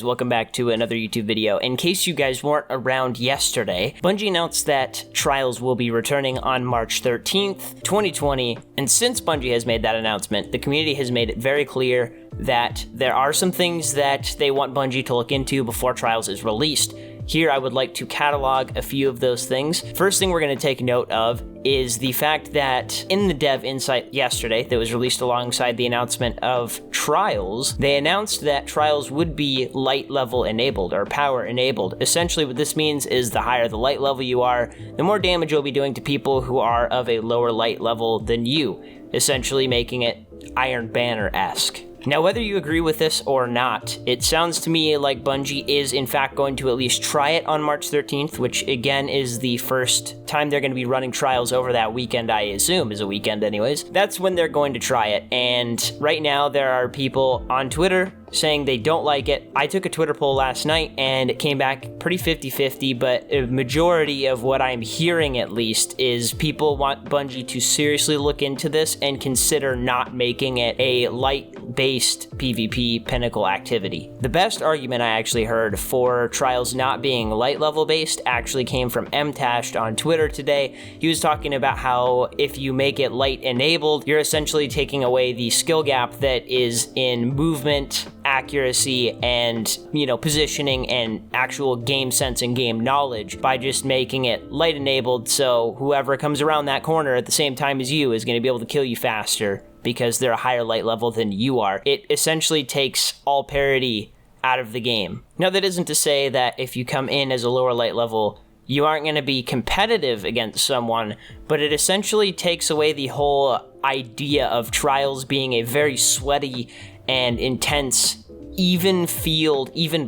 Welcome back to another YouTube video. In case you guys weren't around yesterday, Bungie announced that Trials will be returning on March 13th, 2020, and since Bungie has made that announcement, the community has made it very clear that there are some things that they want Bungie to look into before Trials is released. Here, I would like to catalog a few of those things. First thing we're going to take note of is the fact that in the dev insight yesterday that was released alongside the announcement of Trials, they announced that Trials would be light level enabled or power enabled. Essentially what this means is the higher the light level you are, the more damage you'll be doing to people who are of a lower light level than you, essentially making it Iron Banner-esque. Now, whether you agree with this or not, it sounds to me like Bungie is in fact going to at least try it on March 13th, which again is the first time they're going to be running Trials over that weekend, I assume is a weekend anyways. That's when they're going to try it, and right now there are people on Twitter saying they don't like it. I took a Twitter poll last night and it came back pretty 50-50, but a majority of what I'm hearing at least is people want Bungie to seriously look into this and consider not making it a light-based PvP pinnacle activity. The best argument I actually heard for Trials not being light level based actually came from Mtashed on Twitter today. He was talking about how if you make it light enabled, you're essentially taking away the skill gap that is in movement, accuracy, and positioning and actual game sense and game knowledge by just making it light enabled, so whoever comes around that corner at the same time as you is going to be able to kill you faster because they're a higher light level than you are. It essentially takes all parity out of the game. Now, that isn't to say that if you come in as a lower light level you aren't going to be competitive against someone, but it essentially takes away the whole idea of Trials being a very sweaty and intense, even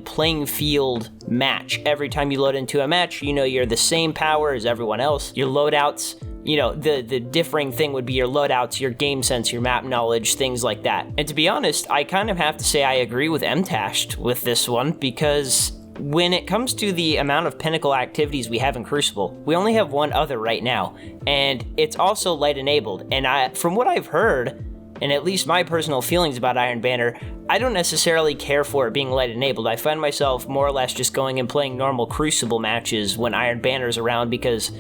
playing field match. Every time you load into a match, you're the same power as everyone else. Your loadouts, the differing thing would be your loadouts, your game sense, your map knowledge, things like that. And to be honest, I kind of have to say I agree with Mtashed with this one, because when it comes to the amount of pinnacle activities we have in Crucible, we only have one other right now, and it's also light enabled. And from what I've heard, and at least my personal feelings about Iron Banner, I don't necessarily care for it being light enabled. I find myself more or less just going and playing normal Crucible matches when Iron Banner's around, because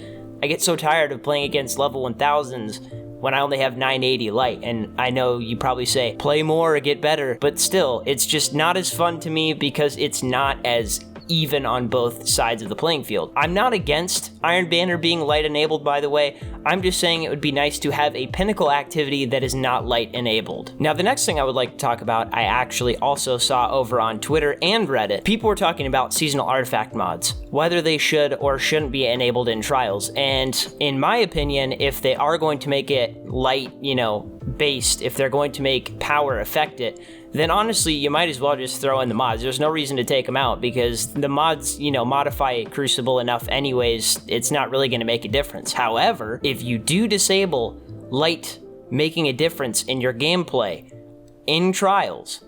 I get so tired of playing against level 1000s when I only have 980 light. And I know you probably say, play more or get better, but still, it's just not as fun to me because it's not as even on both sides of the playing field. I'm not against Iron Banner being light enabled, by the way. I'm just saying it would be nice to have a pinnacle activity that is not light enabled. Now, the next thing I would like to talk about, I actually also saw over on Twitter and Reddit. People were talking about seasonal artifact mods, whether they should or shouldn't be enabled in Trials. And in my opinion, if they are going to make it light, based, if they're going to make power affect it, then honestly, you might as well just throw in the mods. There's no reason to take them out because the mods, modify Crucible enough anyways, it's not really going to make a difference. However, if you do disable light making a difference in your gameplay in Trials,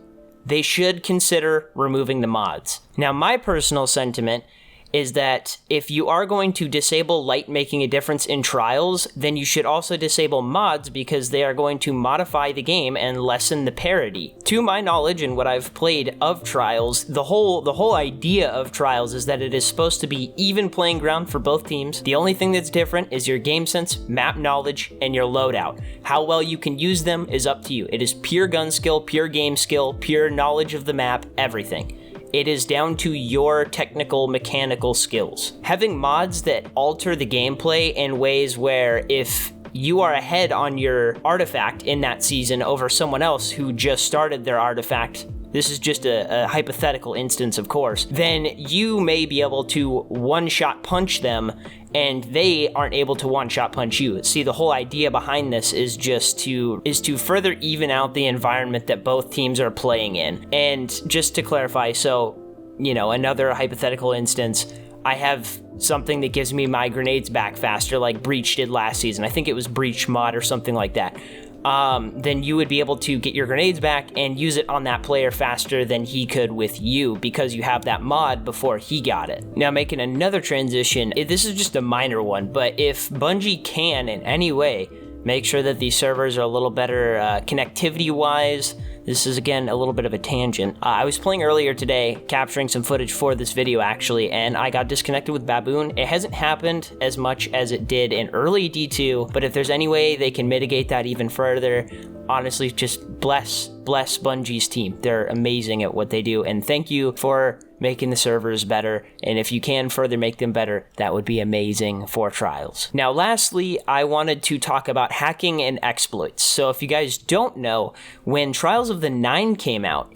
they should consider removing the mods. Now, my personal sentiment is that if you are going to disable light making a difference in Trials, then you should also disable mods because they are going to modify the game and lessen the parity. To my knowledge and what I've played of Trials, the whole idea of Trials is that it is supposed to be even playing ground for both teams. The only thing that's different is your game sense, map knowledge, and your loadout. How well you can use them is up to you. It is pure gun skill, pure game skill, pure knowledge of the map, everything. It is down to your technical, mechanical skills. Having mods that alter the gameplay in ways where if you are ahead on your artifact in that season over someone else who just started their artifact, this is just a hypothetical instance, of course, then you may be able to one-shot punch them and they aren't able to one-shot punch you. See, the whole idea behind this is to further even out the environment that both teams are playing in. And just to clarify, so, another hypothetical instance, I have something that gives me my grenades back faster like Breach did last season. I think it was Breach mod or something like that. Then you would be able to get your grenades back and use it on that player faster than he could with you because you have that mod before he got it. Now, making another transition, this is just a minor one, but if Bungie can in any way make sure that these servers are a little better connectivity-wise, this is again a little bit of a tangent. I was playing earlier today, capturing some footage for this video actually, and I got disconnected with Baboon. It hasn't happened as much as it did in early D2, but if there's any way they can mitigate that even further, honestly, just bless Bungie's team. They're amazing at what they do, and thank you for making the servers better, and if you can further make them better, that would be amazing for Trials. Now, lastly, I wanted to talk about hacking and exploits. So if you guys don't know, when Trials of the 9 came out,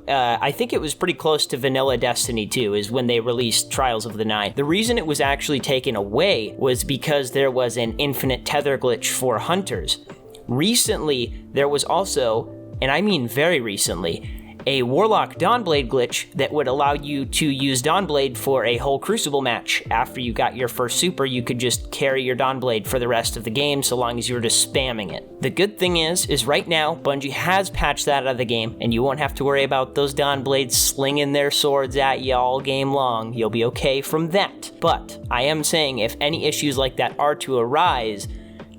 I think it was pretty close to vanilla Destiny 2 is when they released Trials of the 9. The reason it was actually taken away was because there was an infinite tether glitch for hunters. Recently, there was also, and I mean very recently, a Warlock Dawnblade glitch that would allow you to use Dawnblade for a whole Crucible match. After you got your first super, you could just carry your Dawnblade for the rest of the game so long as you were just spamming it. The good thing is right now, Bungie has patched that out of the game, and you won't have to worry about those Dawnblades slinging their swords at you all game long. You'll be okay from that. But I am saying if any issues like that are to arise,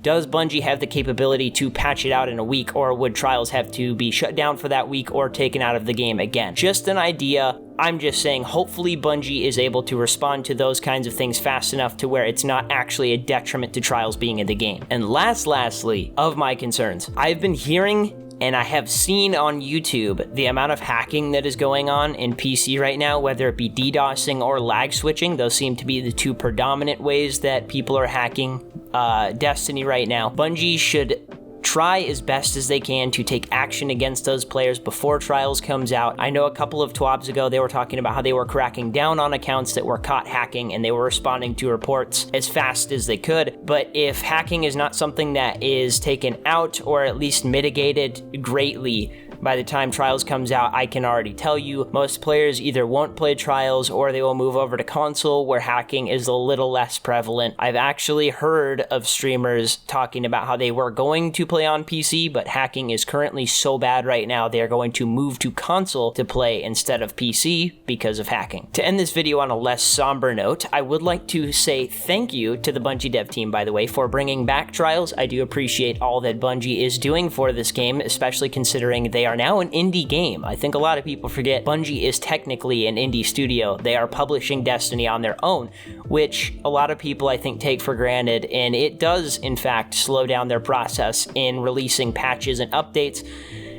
does Bungie have the capability to patch it out in a week, or would Trials have to be shut down for that week or taken out of the game again? Just an idea. I'm just saying, hopefully Bungie is able to respond to those kinds of things fast enough to where it's not actually a detriment to Trials being in the game. And lastly, of my concerns, I've been hearing and I have seen on YouTube the amount of hacking that is going on in PC right now, whether it be DDoSing or lag switching. Those seem to be the two predominant ways that people are hacking Destiny right now. Bungie should try as best as they can to take action against those players before Trials comes out. I know a couple of TWABs ago they were talking about how they were cracking down on accounts that were caught hacking, and they were responding to reports as fast as they could. But if hacking is not something that is taken out or at least mitigated greatly by the time Trials comes out, I can already tell you most players either won't play Trials or they will move over to console where hacking is a little less prevalent. I've actually heard of streamers talking about how they were going to play on PC, but hacking is currently so bad right now they are going to move to console to play instead of PC because of hacking. To end this video on a less somber note, I would like to say thank you to the Bungie dev team, by the way, for bringing back Trials. I do appreciate all that Bungie is doing for this game, especially considering they are now an indie game. I think a lot of people forget Bungie is technically an indie studio. They are publishing Destiny on their own, which a lot of people I think take for granted, and it does in fact slow down their process in releasing patches and updates.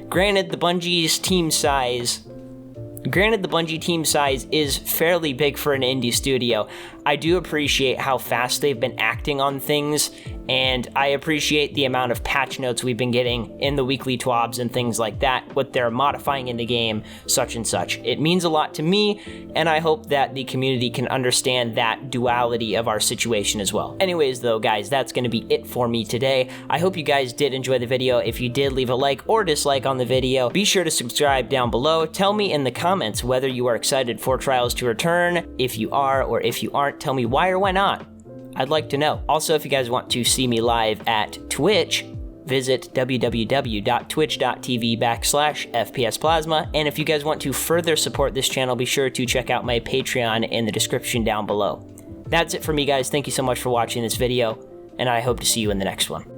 Granted, the Bungie team size is fairly big for an indie studio. I do appreciate how fast they've been acting on things, and I appreciate the amount of patch notes we've been getting in the weekly TWABs and things like that, what they're modifying in the game, such and such. It means a lot to me, and I hope that the community can understand that duality of our situation as well. Anyways though, guys, that's going to be it for me today. I hope you guys did enjoy the video. If you did, leave a like or dislike on the video. Be sure to subscribe down below. Tell me in the comments whether you are excited for Trials to return. If you are, or if you aren't, tell me why or why not. I'd like to know. Also, if you guys want to see me live at Twitch, visit www.twitch.tv/Fpsplasma. And if you guys want to further support this channel, be sure to check out my Patreon in the description down below. That's it for me, guys. Thank you so much for watching this video, and I hope to see you in the next one.